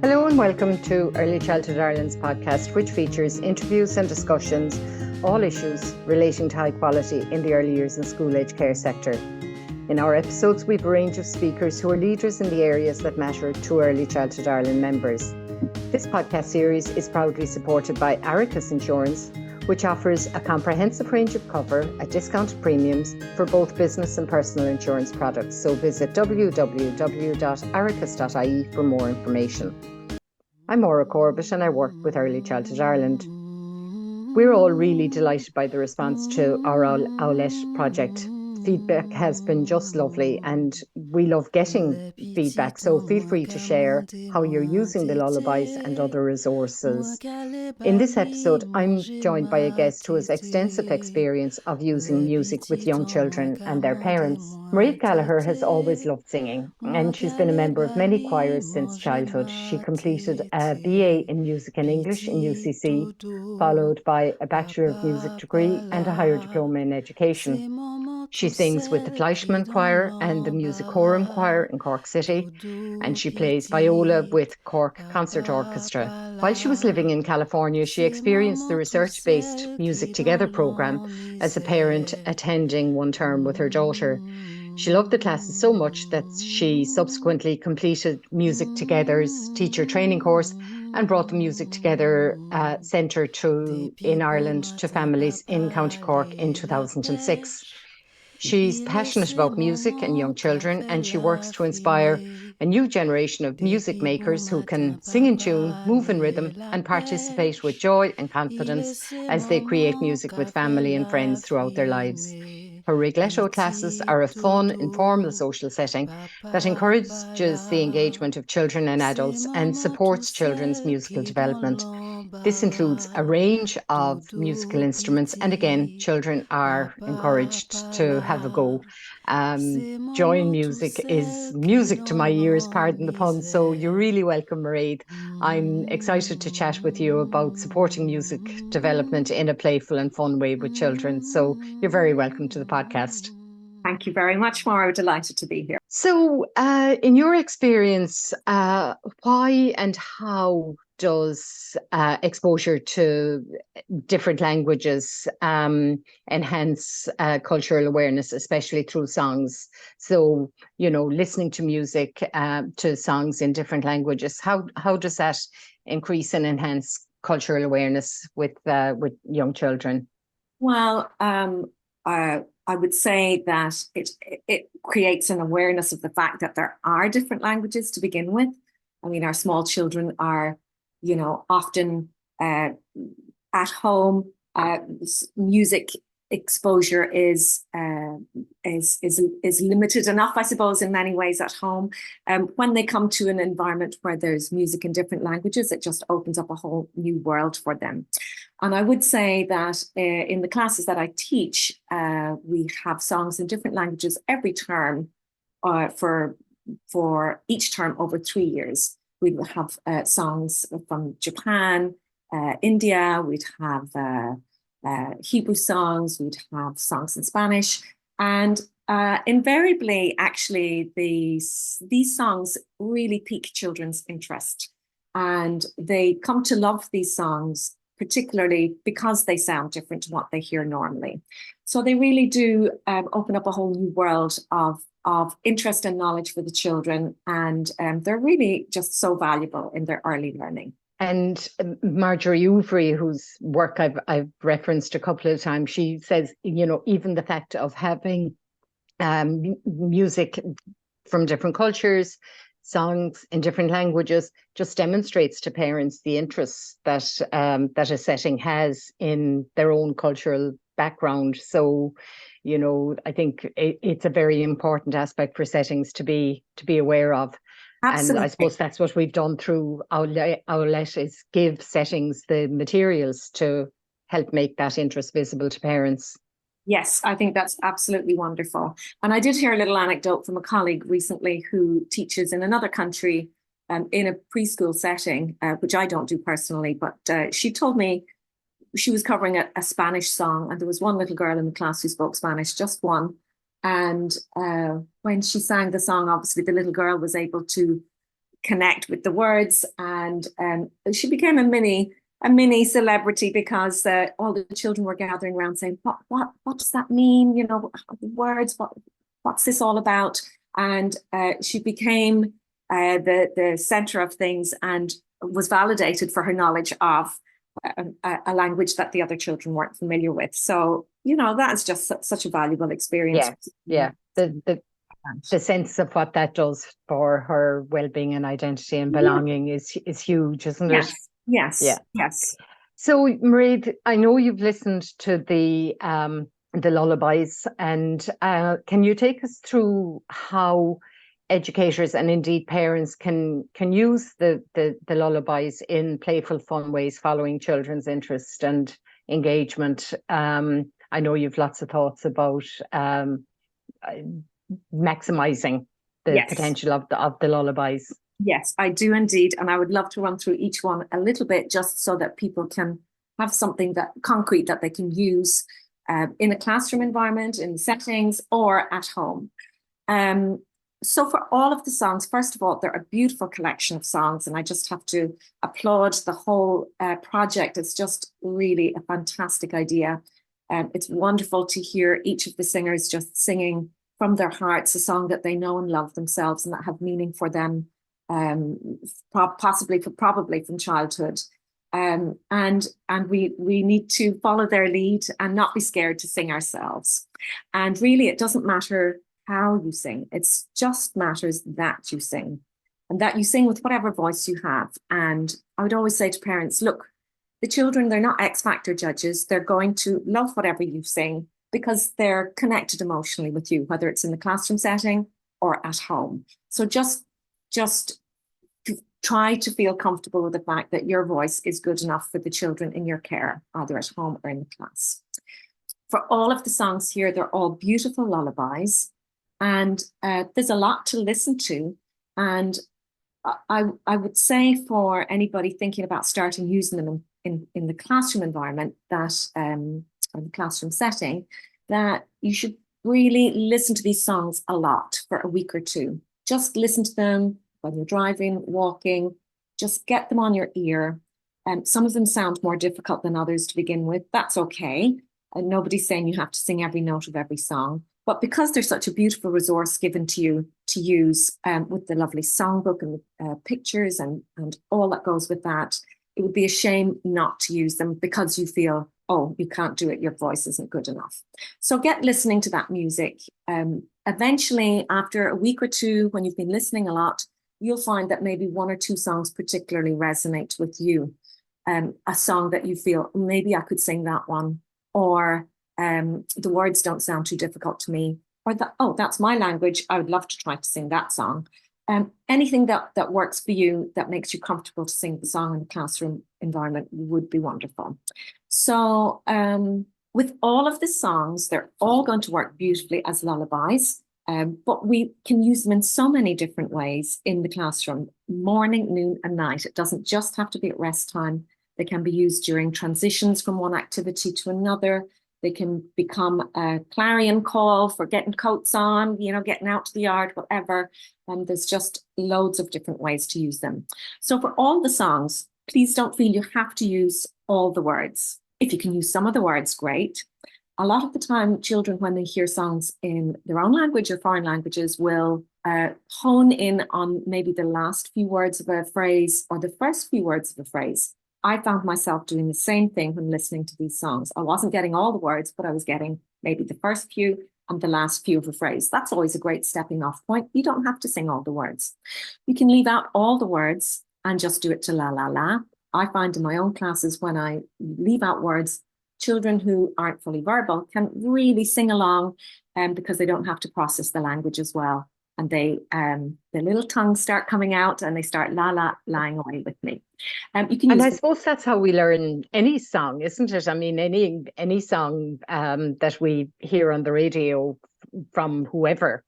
Hello and welcome to Early Childhood Ireland's podcast, which features interviews and discussions, all issues relating to high quality in the early years and school-age care sector. In our episodes, we have a range of speakers who are leaders in the areas that matter to Early Childhood Ireland members. This podcast series is proudly supported by Aricus Insurance, which offers a comprehensive range of cover at discounted premiums for both business and personal insurance products. So visit www.aricus.ie for more information. I'm Maura Corbett and I work with Early Childhood Ireland. We're all really delighted by the response to our OWLET project. Feedback has been just lovely and we love getting feedback. So feel free to share how you're using the lullabies and other resources. In this episode, I'm joined by a guest who has extensive experience of using music with young children and their parents. Mairéad Gallagher has always loved singing and she's been a member of many choirs since childhood. She completed a BA in Music and English in UCC, followed by a Bachelor of Music degree and a higher diploma in education. She sings with the Fleischmann Choir and the Musicorum Choir in Cork City, and she plays viola with Cork Concert Orchestra. While she was living in California, she experienced the research-based Music Together program as a parent attending one term with her daughter. She loved the classes so much that she subsequently completed Music Together's teacher training course and brought the Music Together Centre in Ireland to families in County Cork in 2006. She's passionate about music and young children, and she works to inspire a new generation of music makers who can sing in tune, move in rhythm, and participate with joy and confidence as they create music with family and friends throughout their lives. Her Wriggletto classes are a fun, informal social setting that encourages the engagement of children and adults and supports children's musical development. This includes a range of musical instruments, and again, children are encouraged to have a go. Join music is music to my ears, pardon the pun. So you're really welcome, Mairéad. I'm excited to chat with you about supporting music development in a playful and fun way with children. So you're very welcome to the podcast. Thank you very much, Maura. Delighted to be here. So, in your experience, why and how does exposure to different languages enhance cultural awareness, especially through songs? So, listening to music, to songs in different languages, how does that increase and enhance cultural awareness with young children? Well, I would say that it creates an awareness of the fact that there are different languages to begin with. I mean, our small children are, often at home. Music exposure is limited enough, I suppose, in many ways at home. When they come to an environment where there's music in different languages, it just opens up a whole new world for them. And I would say that in the classes that I teach, we have songs in different languages every term for each term over 3 years. We would have songs from Japan, India, we'd have Hebrew songs, we'd have songs in Spanish. And invariably, actually, these songs really pique children's interest. And they come to love these songs, particularly because they sound different to what they hear normally. So they really do open up a whole new world of interest and knowledge for the children. And they're really just so valuable in their early learning. And Marjorie Ouvry, whose work I've referenced a couple of times, she says, even the fact of having music from different cultures, songs in different languages, just demonstrates to parents the interests that a setting has in their own cultural background. So, I think it's a very important aspect for settings to be aware of. Absolutely. And I suppose that's what we've done through OWLET is give settings the materials to help make that interest visible to parents. Yes, I think that's absolutely wonderful. And I did hear a little anecdote from a colleague recently who teaches in another country in a preschool setting, which I don't do personally, but she told me she was covering a Spanish song, and there was one little girl in the class who spoke Spanish, just one. And when she sang the song, obviously the little girl was able to connect with the words, and she became a mini celebrity because all the children were gathering around saying, what does that mean? You know, the words, what's this all about? And she became the center of things and was validated for her knowledge of a language that the other children weren't familiar with. So, you know, that's just such a valuable experience. Yeah. The sense of what that does for her well-being and identity and belonging is huge, isn't it? Yes. So, Mairéad, I know you've listened to the lullabies, and can you take us through how educators and indeed parents can use the lullabies in playful, fun ways, following children's interest and engagement? I know you've lots of thoughts about maximizing the potential of the lullabies. Yes, I do indeed. And I would love to run through each one a little bit just so that people can have something that concrete that they can use in a classroom environment, in settings, or at home. So for all of the songs, first of all, they're a beautiful collection of songs, and I just have to applaud the whole project. It's just really a fantastic idea. It's wonderful to hear each of the singers just singing from their hearts a song that they know and love themselves and that have meaning for them, probably from childhood. And we need to follow their lead and not be scared to sing ourselves. And really, it doesn't matter how you sing. It just matters that you sing, and that you sing with whatever voice you have. And I would always say to parents, look, the children, they're not X Factor judges. They're going to love whatever you sing because they're connected emotionally with you, whether it's in the classroom setting or at home. So just try to feel comfortable with the fact that your voice is good enough for the children in your care, either at home or in the class. For all of the songs here, they're all beautiful lullabies, and there's a lot to listen to. And I would say for anybody thinking about starting using them in the classroom environment, that or the classroom setting, that you should really listen to these songs a lot for a week or two. Just listen to them when you're driving, walking, just get them on your ear. And some of them sound more difficult than others to begin with. That's okay. And nobody's saying you have to sing every note of every song. But because there's such a beautiful resource given to you to use with the lovely songbook and pictures and all that goes with that, it would be a shame not to use them because you feel, oh, you can't do it, your voice isn't good enough. So get listening to that music. Eventually, after a week or two, when you've been listening a lot, you'll find that maybe one or two songs particularly resonate with you. A song that you feel, maybe I could sing that one, or the words don't sound too difficult to me, or that, oh, that's my language, I would love to try to sing that song. Anything that works for you, that makes you comfortable to sing the song in the classroom environment, would be wonderful. So with all of the songs, they're all going to work beautifully as lullabies. But we can use them in so many different ways in the classroom, morning, noon, and night. It doesn't just have to be at rest time. They can be used during transitions from one activity to another. They can become a clarion call for getting coats on, you know, getting out to the yard, whatever. And there's just loads of different ways to use them. So for all the songs, please don't feel you have to use all the words. If you can use some of the words, great. A lot of the time, children, when they hear songs in their own language or foreign languages, will hone in on maybe the last few words of a phrase or the first few words of a phrase. I found myself doing the same thing when listening to these songs. I wasn't getting all the words, but I was getting maybe the first few and the last few of a phrase. That's always a great stepping off point. You don't have to sing all the words. You can leave out all the words and just do it to la, la, la. I find in my own classes, when I leave out words, children who aren't fully verbal can really sing along because they don't have to process the language as well. And they, their little tongues start coming out and they start lying away with me. You can use I suppose that's how we learn any song, isn't it? I mean, any song that we hear on the radio from whoever,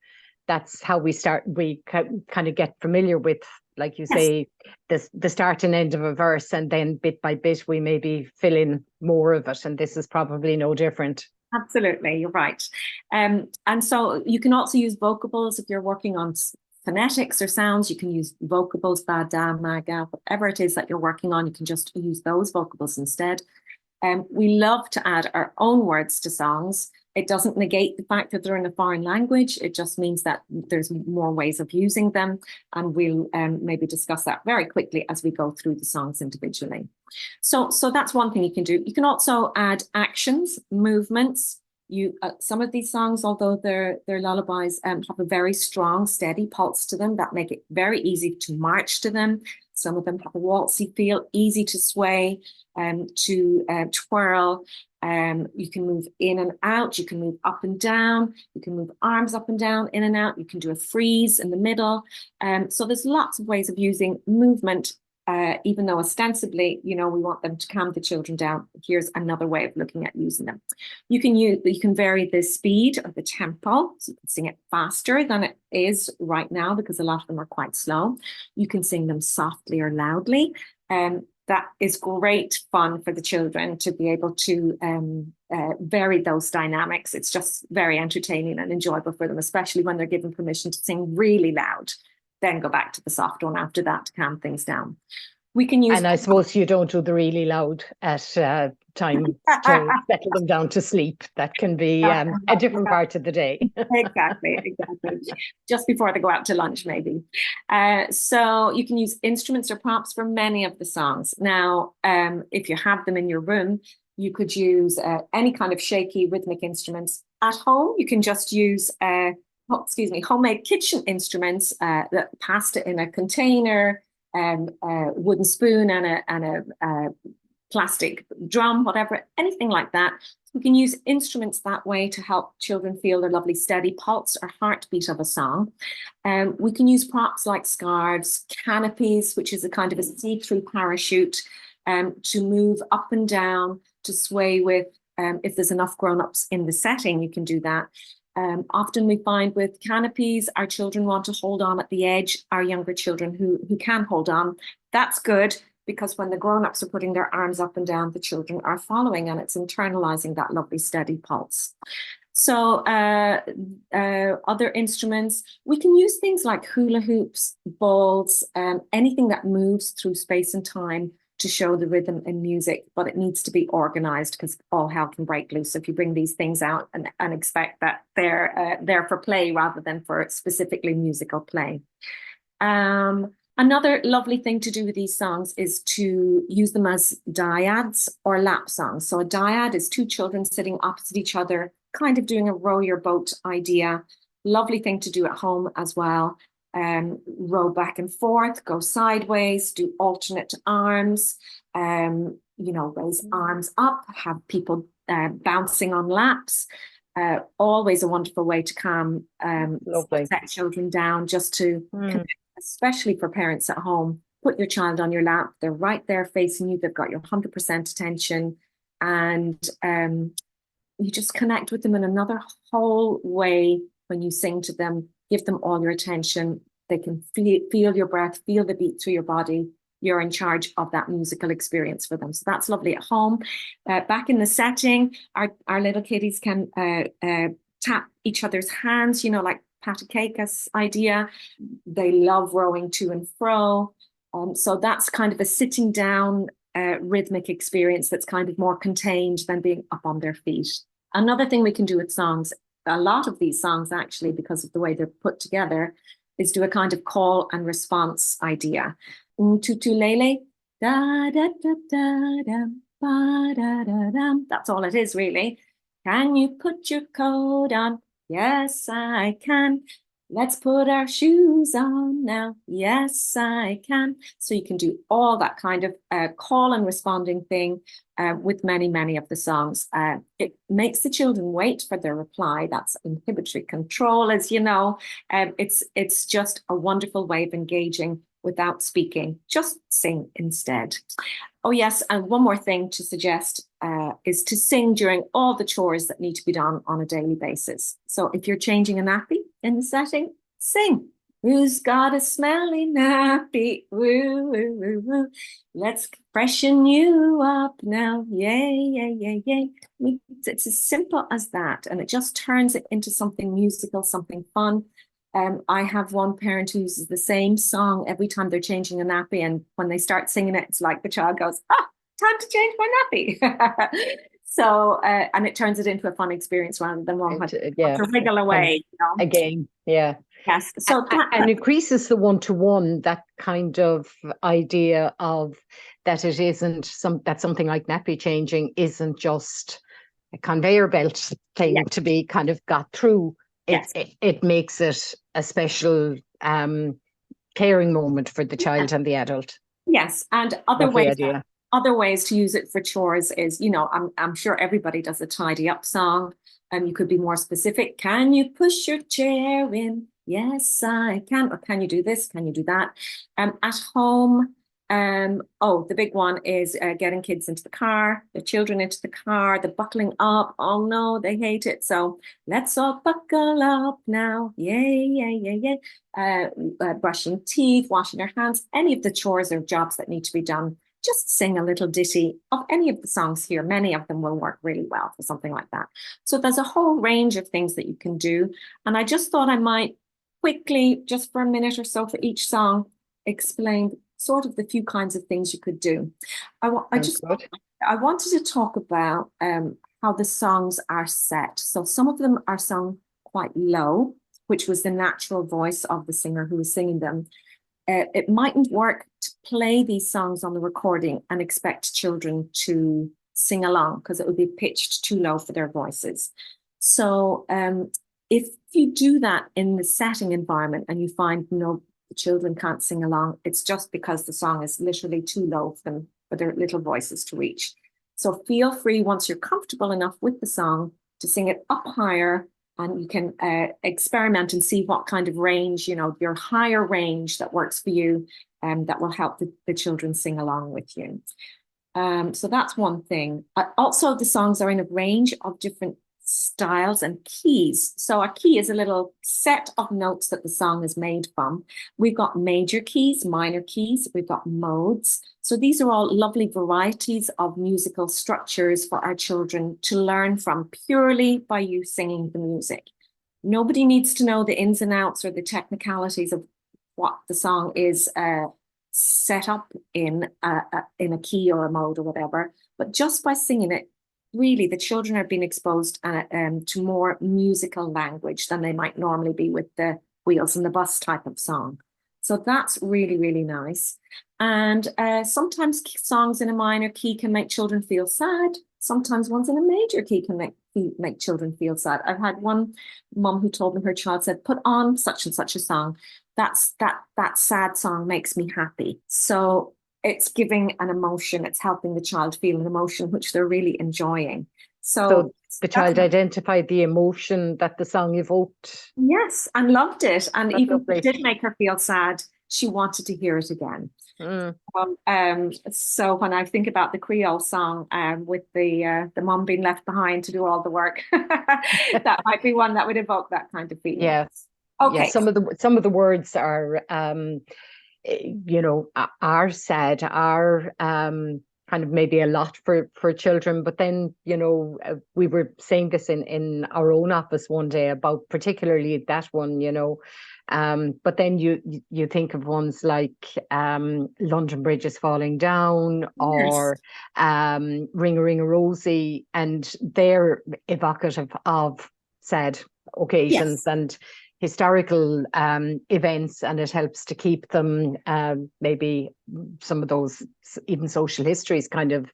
that's how we start. We kind of get familiar with, like you say, the start and end of a verse, and then bit by bit we maybe fill in more of it. And this is probably no different. Absolutely, you're right. And so you can also use vocables if you're working on phonetics or sounds. You can use vocables, ba, da, ma, ga, whatever it is that you're working on, you can just use those vocables instead. We love to add our own words to songs. It doesn't negate the fact that they're in a foreign language. It just means that there's more ways of using them. And we'll maybe discuss that very quickly as we go through the songs individually. So that's one thing you can do. You can also add actions, movements. Some of these songs, although they're lullabies, have a very strong, steady pulse to them that make it very easy to march to them. Some of them have a waltzy feel, easy to sway, to twirl. You can move in and out. You can move up and down. You can move arms up and down, in and out. You can do a freeze in the middle. So there's lots of ways of using movement. Even though ostensibly, we want them to calm the children down, here's another way of looking at using them. You can vary the speed or the tempo, so you can sing it faster than it is right now because a lot of them are quite slow. You can sing them softly or loudly. That is great fun for the children to be able to vary those dynamics. It's just very entertaining and enjoyable for them, especially when they're given permission to sing really loud. Then go back to the soft one after that to calm things down. We can use... And I suppose you don't do the really loud at time to settle them down to sleep. That can be a different part of the day. Exactly. Just before they go out to lunch, maybe. So you can use instruments or props for many of the songs. Now, if you have them in your room, you could use any kind of shaky rhythmic instruments. At home, you can just use... homemade kitchen instruments, pasta in a container, wooden spoon and a plastic drum, whatever, anything like that. We can use instruments that way to help children feel the lovely steady pulse or heartbeat of a song. We can use props like scarves, canopies, which is a kind of a see-through parachute, to move up and down, to sway with. If there's enough grown-ups in the setting, you can do that. Often we find with canopies, our children want to hold on at the edge, our younger children who can hold on. That's good because when the grown-ups are putting their arms up and down, the children are following and it's internalizing that lovely steady pulse. So other instruments, we can use things like hula hoops, balls, anything that moves through space and time to show the rhythm in music, but it needs to be organized because all hell can break loose if you bring these things out and expect that they're there for play rather than for specifically musical play. Another lovely thing to do with these songs is to use them as dyads or lap songs. So a dyad is two children sitting opposite each other, kind of doing a row your boat idea. Lovely thing to do at home as well. Row back and forth, go sideways, do alternate arms, raise arms up, have people bouncing on laps. Always a wonderful way to calm set children down, just to connect, especially for parents at home. Put your child on your lap, they're right there facing you, they've got your 100% attention, and you just connect with them in another whole way when you sing to them. Give them all your attention. They can feel your breath, feel the beat through your body. You're in charge of that musical experience for them. So that's lovely at home. Back in the setting, our little kiddies can tap each other's hands, like Patakakas idea. They love rowing to and fro. So that's kind of a sitting down rhythmic experience that's kind of more contained than being up on their feet. Another thing we can do with songs, a lot of these songs actually, because of the way they're put together, is do a kind of call and response idea. Tutulele, da da da da da, ba da da da. That's all it is really. Can you put your coat on? Yes, I can. Let's put our shoes on now. Yes, I can. So you can do all that kind of call and responding thing with many, many of the songs. It makes the children wait for their reply. That's inhibitory control, as you know. It's just a wonderful way of engaging without speaking. Just sing instead. Oh, yes. And one more thing to suggest is to sing during all the chores that need to be done on a daily basis. So if you're changing a nappy in the setting, sing. Who's got a smelly nappy? Woo, woo, woo, woo. Let's freshen you up now. Yay, yay, yay, yay. It's as simple as that. And it just turns it into something musical, something fun. I have one parent who uses the same song every time they're changing a nappy, and when they start singing it, it's like the child goes, "Ah, time to change my nappy." So, and it turns it into a fun experience rather than one Yeah, to wriggle kind of away, you know? a game. Yeah. Yes. So And increases the one-to-one, that kind of idea of that it isn't that something like nappy changing isn't just a conveyor belt thing yes, to be kind of got through. yes, It makes it a special caring moment for the yes, child and the adult. yes. And Lovely idea. other ways to use it for chores is, you know, I'm sure everybody does a tidy up song. You could be more specific. Can you push your chair in? Yes, I can. Or can you do this? Can you do that? At home, oh, the big one is getting kids into the car, the children into the car, the buckling up. Oh no, they hate it. So let's all buckle up now. Yay, yay, yay, yay. Brushing teeth, washing our hands, any of the chores or jobs that need to be done. Just sing a little ditty of any of the songs here. Many of them will work really well for something like that. So there's a whole range of things that you can do. And I just thought I might quickly, just for a minute or so for each song, explain sort of the few kinds of things you could do. I wanted to talk about how the songs are set. So some of them are sung quite low, which was the natural voice of the singer who was singing them. It mightn't work to play these songs on the recording and expect children to sing along because it would be pitched too low for their voices. So if you do that in the setting environment and you find the children can't sing along, it's just because the song is literally too low for them, for their little voices to reach. So feel free, once you're comfortable enough with the song, to sing it up higher, and you can experiment and see what kind of range, you know, your higher range that works for you, that will help the children sing along with you. So that's one thing. Also, the songs are in a range of different styles and keys. So a key is a little set of notes that the song is made from. We've got major keys, minor keys, we've got modes. So these are all lovely varieties of musical structures for our children to learn from purely by you singing the music. Nobody needs to know the ins and outs or the technicalities of what the song is set up in a key or a mode or whatever. But just by singing it, really, the children are being exposed to more musical language than they might normally be with the wheels and the bus type of song. So that's really, really nice. And sometimes songs in a minor key can make children feel sad. Sometimes ones in a major key can make children feel sad. I've had one mum who told me her child said, "Put on such and such a song. That sad song makes me happy." So it's giving an emotion. It's helping the child feel an emotion which they're really enjoying. So the child identified the emotion that the song evoked. Yes, and loved it. And That's even if lovely. it did make her feel sad, she wanted to hear it again. Mm. So when I think about the Creole song, with the mom being left behind to do all the work, that might be one that would evoke that kind of feeling. Yes. Okay. Yeah, some of the words are you know, are sad, are kind of maybe a lot for children. But then, you know, we were saying this in our own office one day about particularly that one, you know. But then you think of ones like London Bridge is Falling Down, or Ring a Ring a Rosie, and they're evocative of sad occasions and historical events, and it helps to keep them, maybe some of those even social histories, kind of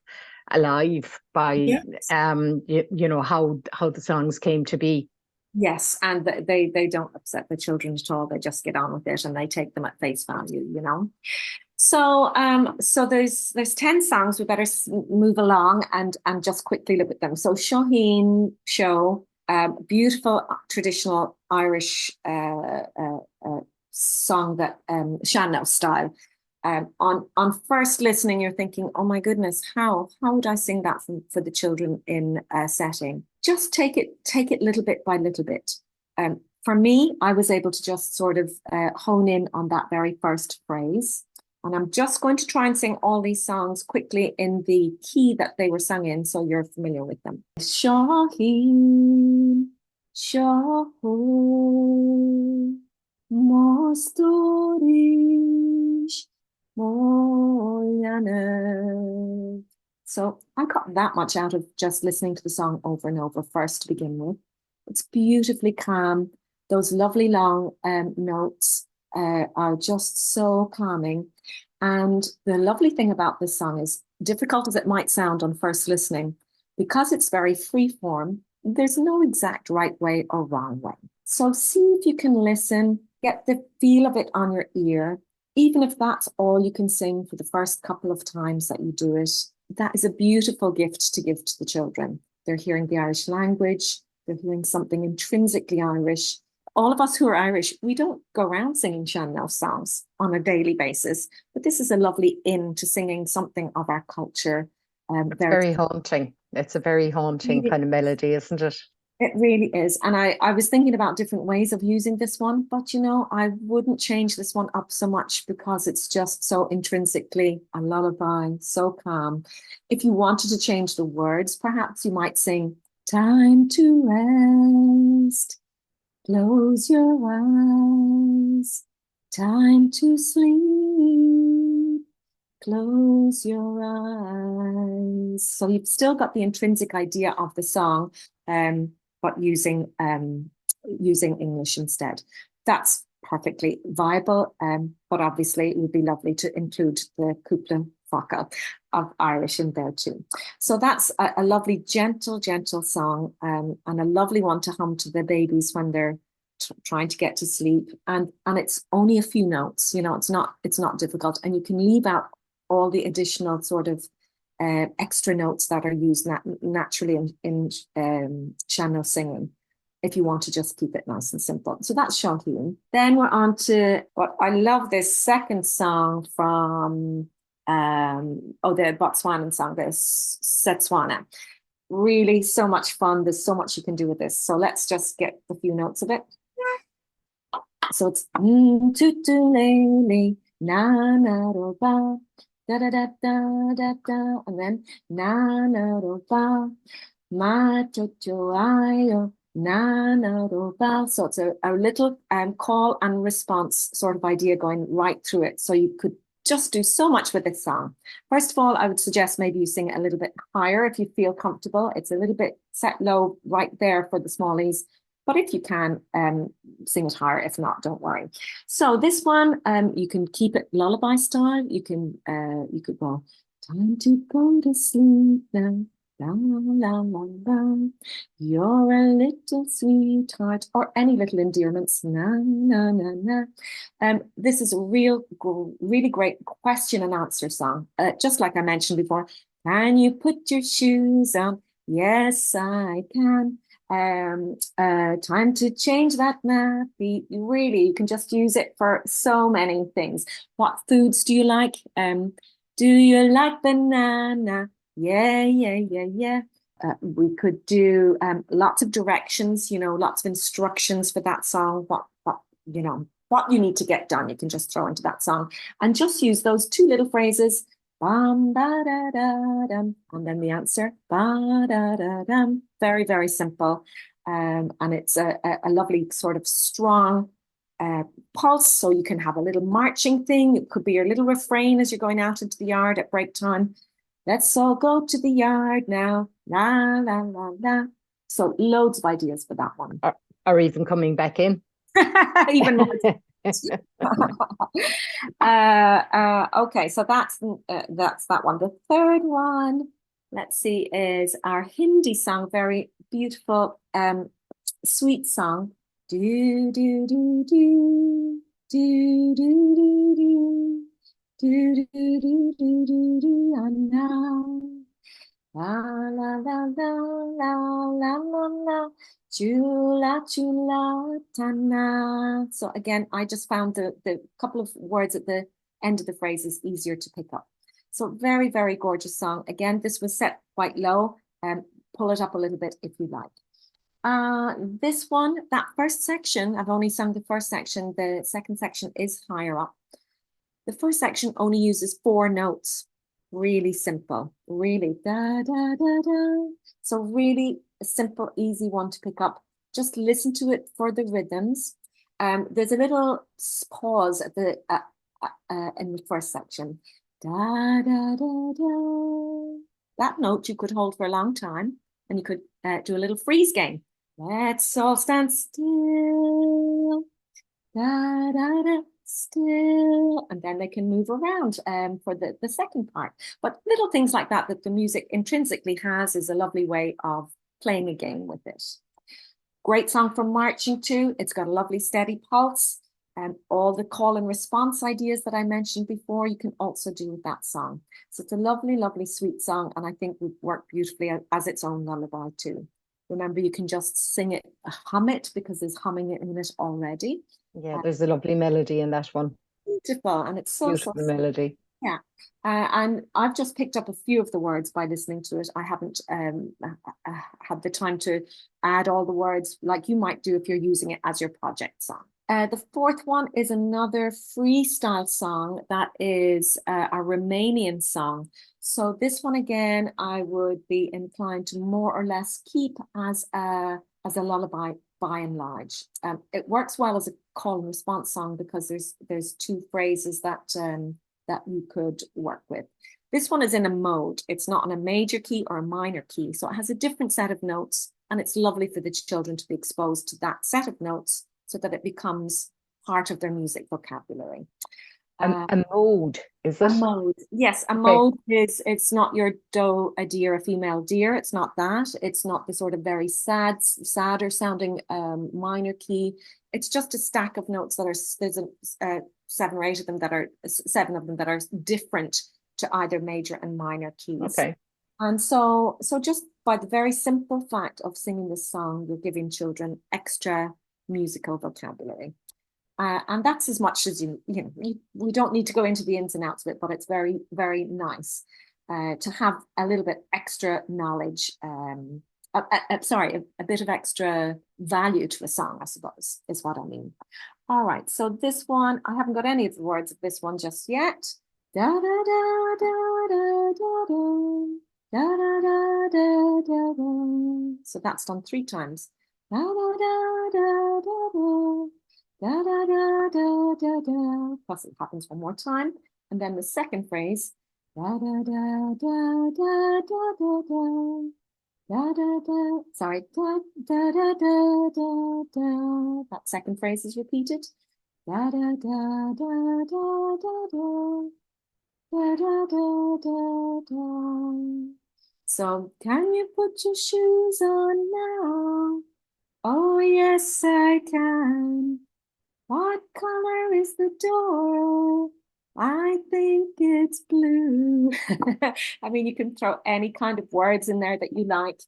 alive by you know, how the songs came to be. Yes, and they don't upset the children at all. They just get on with it and they take them at face value, you know. So so there's 10 songs. We better move along and just quickly look at them. So Shaheen Show, beautiful traditional Irish song that Shanno style. On first listening, you're thinking, "Oh my goodness, how would I sing that for the children in a setting?" Just take it little bit by little bit. For me, I was able to just sort of hone in on that very first phrase. And I'm just going to try and sing all these songs quickly in the key that they were sung in, so you're familiar with them. Shaheen, Shahoo, more stories, more Janne. So I got that much out of just listening to the song over and over first to begin with. It's beautifully calm. Those lovely long notes are just so calming. And the lovely thing about this song is, difficult as it might sound on first listening, because it's very free form, there's no exact right way or wrong way. So see if you can listen, get the feel of it on your ear, even if that's all you can sing for the first couple of times that you do it. That is a beautiful gift to give to the children. They're hearing the Irish language, they're hearing something intrinsically Irish. All of us who are Irish, we don't go around singing Shanno songs on a daily basis, but this is a lovely in to singing something of our culture. It's very haunting. It's a very haunting kind of melody, isn't it? It really is. And I was thinking about different ways of using this one, but you know, I wouldn't change this one up so much because it's just so intrinsically a lullaby, so calm. If you wanted to change the words, perhaps you might sing, time to rest, close your eyes, time to sleep, close your eyes. So you've still got the intrinsic idea of the song, but using English instead. That's perfectly viable, but obviously it would be lovely to include the couple foca of Irish in there too. So that's a lovely, gentle song, and a lovely one to hum to the babies when they're trying to get to sleep. And it's only a few notes, you know, it's not difficult, and you can leave out all the additional sort of extra notes that are used naturally in Shanno singing, if you want to just keep it nice and simple. So that's Shaheen. Then we're on to what I love, this second song from the Botswanan song, the Setswana. Really so much fun. There's so much you can do with this. So let's just get a few notes of it. So it's tutulele na na ro ba da da da da da da, and then na na ro ba ma cho cho ayo na na ro ba. So it's a little call and response sort of idea going right through it. So you could just do so much with this song. First of all, I would suggest maybe you sing it a little bit higher if you feel comfortable. It's a little bit set low right there for the smallies. But if you can, sing it higher. If not, don't worry. So this one, you can keep it lullaby style. You could go, time to go to sleep now. La, la, la, la. You're a little sweetheart, or any little endearments. Na, na, na, na. This is a really great question and answer song. Just like I mentioned before, can you put your shoes on? Yes, I can. Time to change that nappy. Really, you can just use it for so many things. What foods do you like? Do you like banana? Yeah, yeah, yeah, yeah. We could do lots of directions, you know, lots of instructions for that song. What you need to get done, you can just throw into that song, and just use those two little phrases. Bam, ba, da, da, dum, and then the answer. Ba, da, da, dum. Very, very simple. And it's a lovely sort of strong pulse. So you can have a little marching thing. It could be your little refrain as you're going out into the yard at break time. Let's all go to the yard now. La, la, la, la. So loads of ideas for that one. Or even coming back in. Even more. Okay, so that's that one. The third one, let's see, is our Hindi song. Very beautiful, sweet song. Do do do do do do do do do do do do do do, and now. La la la la la la la la, chula chula tana. So again, I just found the couple of words at the end of the phrase is easier to pick up. So very, very gorgeous song. Again, this was set quite low. Pull it up a little bit if you like. This one, that first section, I've only sung the first section. The second section is higher up. The first section only uses 4 notes. Really simple, really da da da da. So really a simple, easy one to pick up. Just listen to it for the rhythms. There's a little pause at the in the first section. Da, da, da, da. That note you could hold for a long time, and you could do a little freeze game. Let's all stand still. Da, da, da, still. And then they can move around for the second part. But little things like that the music intrinsically has is a lovely way of playing a game with it. Great song for marching to. It's got a lovely steady pulse. And all the call and response ideas that I mentioned before, you can also do with that song. So it's a lovely, lovely, sweet song. And I think would work beautifully as its own lullaby too. Remember, you can just sing it, hum it, because there's humming in it already. Yeah, there's a lovely melody in that one. Beautiful. And it's so Beautiful melody. yeah. And I've just picked up a few of the words by listening to it. I haven't had the time to add all the words like you might do if you're using it as your project song. The fourth one is another freestyle song that is a Romanian song. So this one again, I would be inclined to more or less keep as a lullaby by and large. It works well as a call and response song because there's two phrases that that you could work with. This one is in a mode. It's not on a major key or a minor key, so it has a different set of notes, and it's lovely for the children to be exposed to that set of notes so that it becomes part of their music vocabulary. A mode, is it? A mode, yes. A mode is, it's not your do, a dear, a female dear. It's not that. It's not the sort of very sadder sounding minor key. It's just a stack of notes that are, there's seven or eight of them that are, seven of them that are different to either major and minor keys. Okay. And so just by the very simple fact of singing this song, you're giving children extra musical vocabulary. And that's as much as we don't need to go into the ins and outs of it, but it's very, very nice to have a little bit extra knowledge, sorry, a bit of extra value to a song, I suppose, is what I mean. All right, so this one, I haven't got any of the words of this one just yet. Da da da da da da da da da da da da. So that's done 3 times. Da da da da da da. Da, da, da, da, da, da. Plus it happens one more time. And then the second phrase, da, da, da, da, da, da, da, da. Da, da, da, sorry, da, da, da, da, da, da. That second phrase is repeated. Da, da, da, da, da, da, da. Da, da, da, da, da. So, can you put your shoes on now? Oh, yes, I can. What color is the door? I think it's blue. I mean, you can throw any kind of words in there that you like,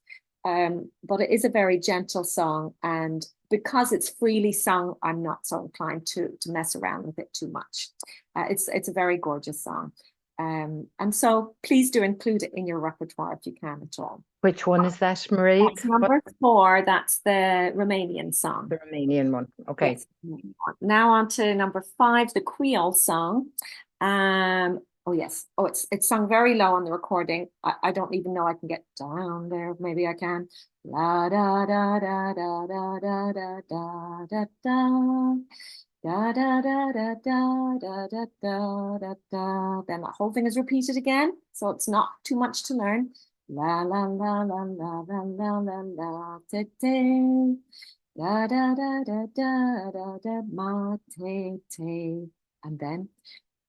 but it is a very gentle song. And because it's freely sung, I'm not so inclined to mess around with it too much. It's a very gorgeous song. And so please do include it in your repertoire if you can at all. Which one is that, Mairéad? That's number 4. That's the Romanian song. The Romanian one. Okay. Yes. Now on to number 5, the Creole song. Oh yes. Oh, it's sung very low on the recording. I don't even know I can get down there. Maybe I can. La da da da da da da da da da da. Da da da da da da da da da da. Then that whole thing is repeated again, so it's not too much to learn. La la la la la la la la la te te. Da da da da da da da ma te te. And then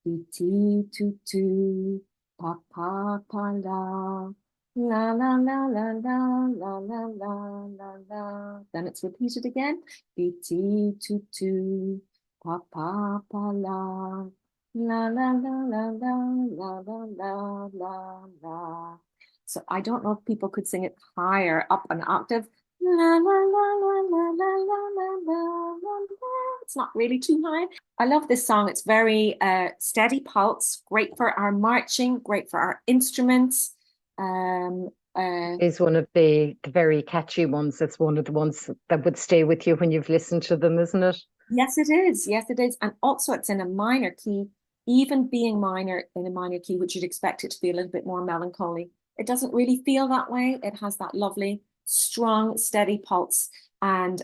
ti tu tu pa pa pa la. La la la la la la la la la la. Then it's repeated again. Ti tu tu. Pa pa pa la la la la la la la la la la. So I don't know if people could sing it higher up an octave. La la la la la la la la la. It's not really too high. I love this song. It's very steady pulse, great for our marching, great for our instruments. Is one of the very catchy ones. It's one of the ones that would stay with you when you've listened to them, isn't it? Yes, it is. Yes, it is. And also it's in a minor key, even being minor in a minor key, which you'd expect it to be a little bit more melancholy. It doesn't really feel that way. It has that lovely, strong, steady pulse. And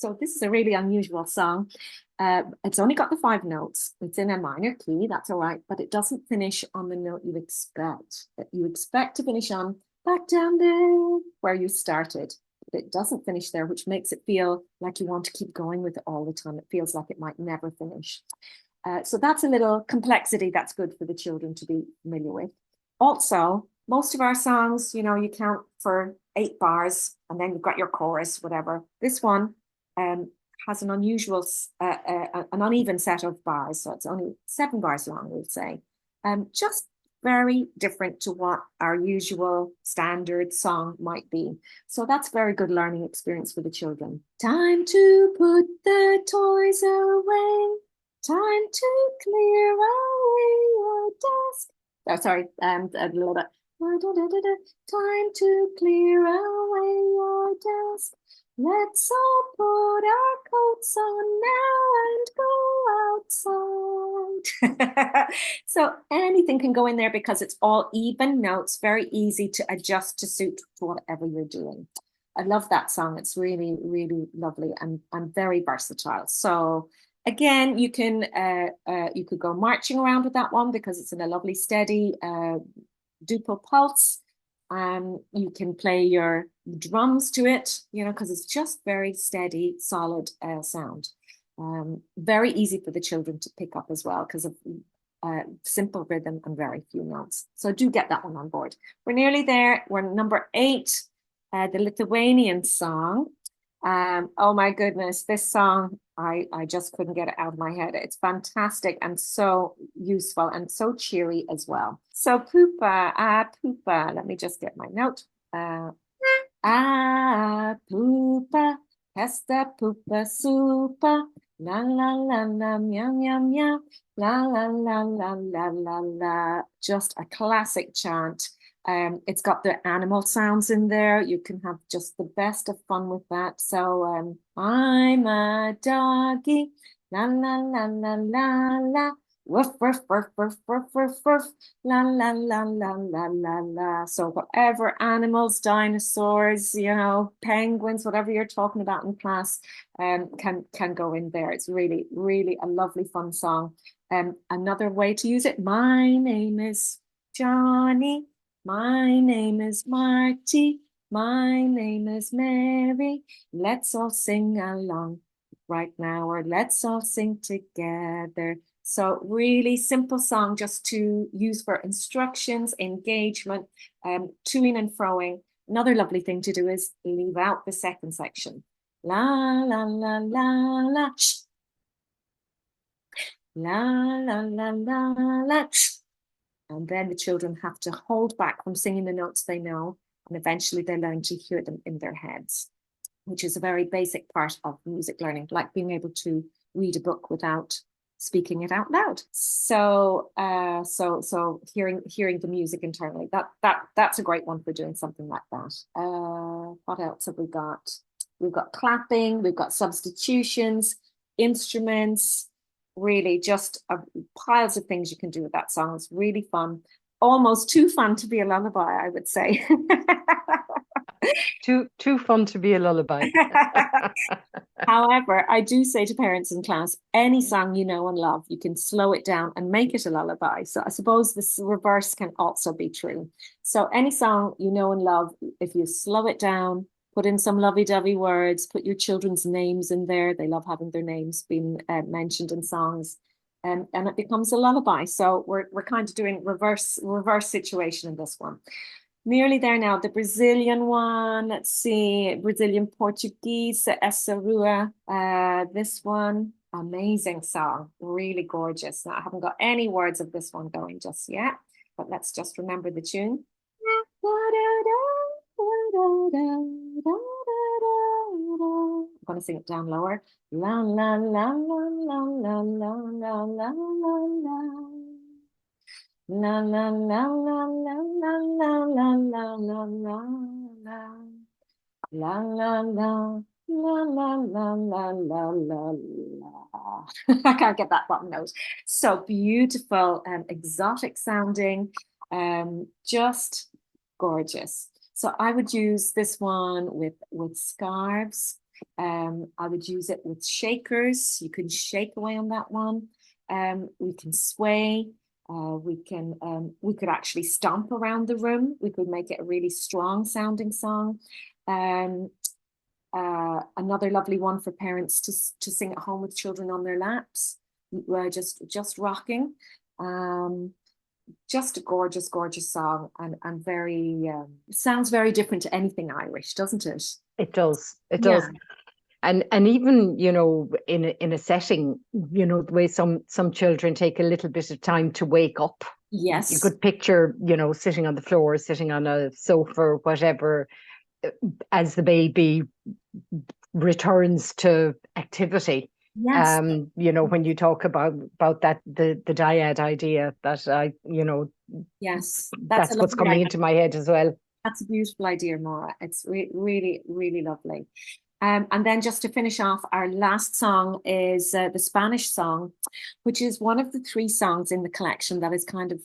So this is a really unusual song. It's only got the 5 notes. It's in a minor key, that's all right, but it doesn't finish on the note you expect. That you expect to finish on back down there where you started. But it doesn't finish there, which makes it feel like you want to keep going with it all the time. It feels like it might never finish. So that's a little complexity that's good for the children to be familiar with. Also, most of our songs, you know, you count for 8 bars and then you've got your chorus, whatever. This one has an unusual, an uneven set of bars. So it's only 7 bars long, we'd say. Just very different to what our usual standard song might be. So that's very good learning experience for the children. Time to put the toys away. Time to clear away your desk. Oh, sorry. A little bit. Time to clear away your desk. Let's all put our coats on now and go outside. So anything can go in there because it's all even notes, very easy to adjust to suit whatever you're doing. I love that song. It's really, really lovely and very versatile. So again, you could go marching around with that one because it's in a lovely steady duple pulse. You can play your drums to it, you know, because it's just very steady, solid sound. Very easy for the children to pick up as well because of simple rhythm and very few notes. So do get that one on board. We're nearly there. We're number 8, the Lithuanian song. Oh my goodness, this song, I just couldn't get it out of my head. It's fantastic and so useful and so cheery as well. So pupa, pupa. Let me just get my note. Pupa, pesta pupa supa. La la la la meow meow meow. La la la la la la la. Just a classic chant. It's got the animal sounds in there. You can have just the best of fun with that. So I'm a doggy. La la la la la la. Woof woof woof woof woof woof woof. La la la la la la la. So whatever animals, dinosaurs, you know, penguins, whatever you're talking about in class, can go in there. It's really, really a lovely fun song. Another way to use it. My name is Johnny. My name is Marty. My name is Mary. Let's all sing along right now, or let's all sing together. So really simple song just to use for instructions, engagement, toing and froing. Another lovely thing to do is leave out the second section. La, la, la, la, la, shh. La, la, la, la, la, shh. And then the children have to hold back from singing the notes they know, and eventually they learn to hear them in their heads, which is a very basic part of music learning, like being able to read a book without speaking it out loud. So hearing the music internally, that's a great one for doing something like that. What else have we got? We've got clapping, we've got substitutions, instruments, really just piles of things you can do with that song. It's really fun. Almost too fun to be a lullaby, I would say. Too fun to be a lullaby. However, I do say to parents in class, any song you know and love, you can slow it down and make it a lullaby. So I suppose this reverse can also be true. So any song you know and love, if you slow it down, put in some lovey-dovey words, put your children's names in there. They love having their names being mentioned in songs. And it becomes a lullaby. So we're kind of doing reverse situation in this one. Nearly there now. The Brazilian one, let's see, Brazilian Portuguese, Essa Rua. This one, amazing song, really gorgeous. Now, I haven't got any words of this one going just yet, but let's just remember the tune. I'm going to sing it down lower. La la la la la la la la la la la. La la la la la la la la la la la la. La la la la la la la la la la. I can't get that bottom note. So beautiful and exotic sounding, just gorgeous. So I would use this one with scarves. I would use it with shakers. You can shake away on that one. We can sway. We could actually stomp around the room. We could make it a really strong sounding song. Another lovely one for parents to sing at home with children on their laps, just rocking. Just a gorgeous, gorgeous song, and very sounds very different to anything Irish, doesn't it? It does. It Yeah. does. And even, you know, in a setting, you know, the way some children take a little bit of time to wake up. Yes. You could picture, you know, sitting on the floor, sitting on a sofa, or whatever, as the baby returns to activity. Yes. You know, when you talk about that, the dyad idea, that you know, Yes, that's what's coming into my head as well. That's a beautiful idea, Maura. It's really, really lovely. And then just to finish off, our last song is the Spanish song, which is one of the 3 songs in the collection that is kind of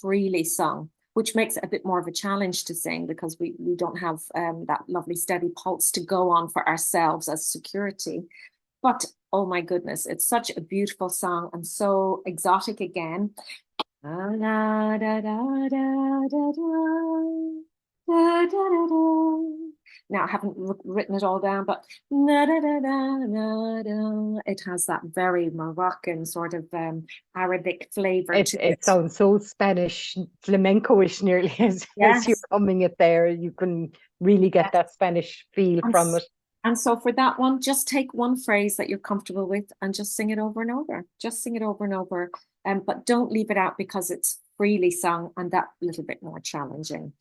freely sung, which makes it a bit more of a challenge to sing because we don't have that lovely steady pulse to go on for ourselves as security. But oh my goodness, it's such a beautiful song and so exotic again. Da, da, da, da, da, da. Da, da, da, da. Now, I haven't written it all down, but da, da, da, da, da, da. It has that very Moroccan sort of Arabic flavor to It it. sounds so Spanish, flamenco-ish nearly as you're Yes. humming it there. You can really get that Spanish feel from it. And so for that one, just take one phrase that you're comfortable with and just sing it over and over. Just sing it over and over. But don't leave it out because it's freely sung and that little bit more challenging.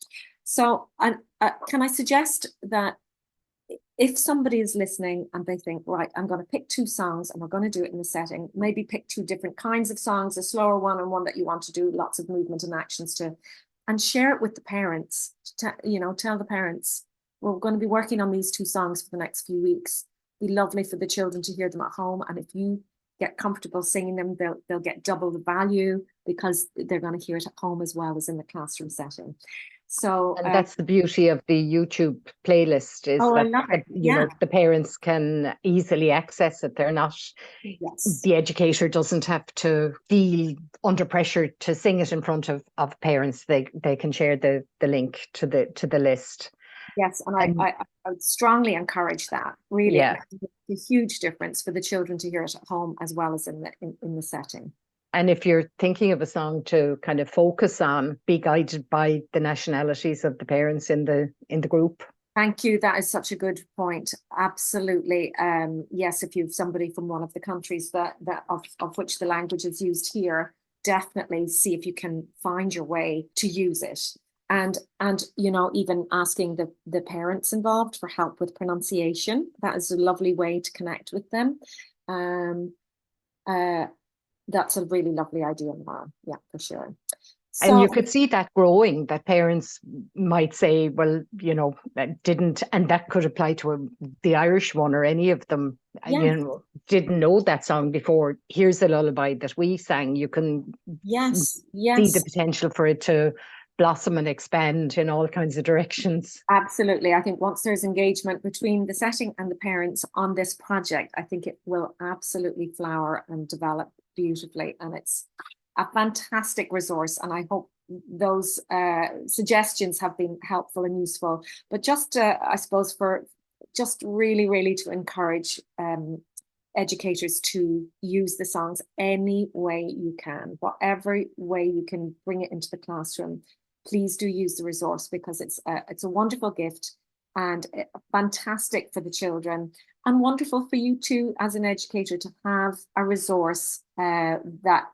So can I suggest that if somebody is listening and they think, right, I'm going to pick 2 songs and we're going to do it in the setting, maybe pick 2 different kinds of songs, a slower one and one that you want to do lots of movement and actions to, and share it with the parents. You know, tell the parents, we're going to be working on these 2 songs for the next few weeks. It'd be lovely for the children to hear them at home. And if you get comfortable singing them, they'll get double the value because they're going to hear it at home as well as in the classroom setting. So and that's the beauty of the YouTube playlist is I that love it. you know the parents can easily access it. They're not the educator doesn't have to feel under pressure to sing it in front of parents. They can share the link to the list. Yes, and I would strongly encourage that. Really, yeah. It's a huge difference for the children to hear it at home as well as in the setting. And if you're thinking of a song to kind of focus on, be guided by the nationalities of the parents in the group. Thank you. That is such a good point. Absolutely. Yes, if you've somebody from one of the countries that of which the language is used here, definitely see if you can find your way to use it. And you know, even asking the parents involved for help with pronunciation. That is a lovely way to connect with them. That's a really lovely idea, Mara. Yeah, for sure. So, and you could see that growing, that parents might say, well, you know, didn't, and that could apply to the Irish one or any of them, yes. You know, didn't know that song before. Here's a lullaby that we sang. You can see the potential for it to blossom and expand in all kinds of directions. Absolutely. I think once there's engagement between the setting and the parents on this project, I think it will absolutely flower and develop beautifully. And it's a fantastic resource. And I hope those suggestions have been helpful and useful. But just, I suppose, for just really, really to encourage educators to use the songs any way you can, whatever way you can bring it into the classroom. Please do use the resource because it's a wonderful gift and fantastic for the children and wonderful for you too as an educator to have a resource that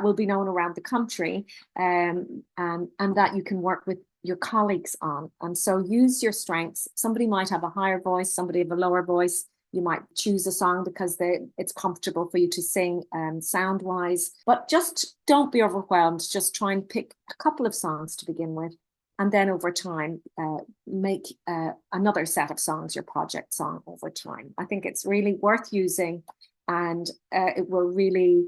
will be known around the country and that you can work with your colleagues on. And so use your strengths. Somebody might have a higher voice, somebody have a lower voice. You might choose a song because it's comfortable for you to sing sound wise, but just don't be overwhelmed. Just try and pick a couple of songs to begin with. And then over time, make another set of songs your project song over time. I think it's really worth using And it will really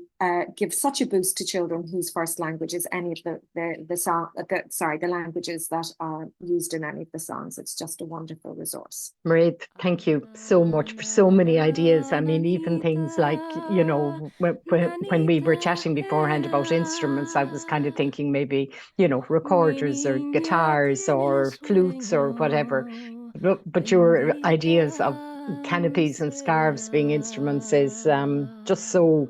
give such a boost to children whose first language is any of the languages that are used in any of the songs. It's just a wonderful resource. Mairéad, thank you so much for so many ideas. I mean, even things like, you know, when we were chatting beforehand about instruments, I was kind of thinking maybe, you know, recorders or guitars or flutes or whatever. But your ideas of canopies and scarves being instruments is just so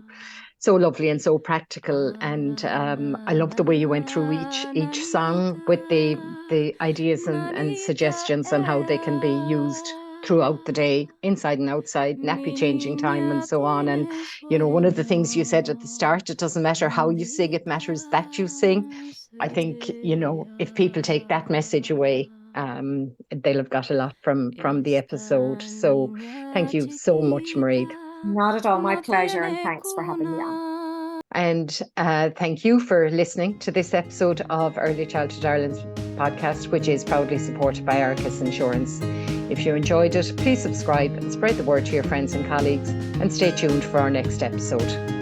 lovely and so practical. And I love the way you went through each song with the ideas and suggestions on how they can be used throughout the day, inside and outside, nappy changing time and so on. And, you know, one of the things you said at the start, it doesn't matter how you sing, it matters that you sing. I think, you know, if people take that message away, they'll have got a lot from the episode. So thank you so much, Mairéad. Not at all. My pleasure. And thanks for having me on. And thank you for listening to this episode of Early Childhood Ireland's podcast, which is proudly supported by Arcus Insurance. If you enjoyed it, please subscribe and spread the word to your friends and colleagues, and stay tuned for our next episode.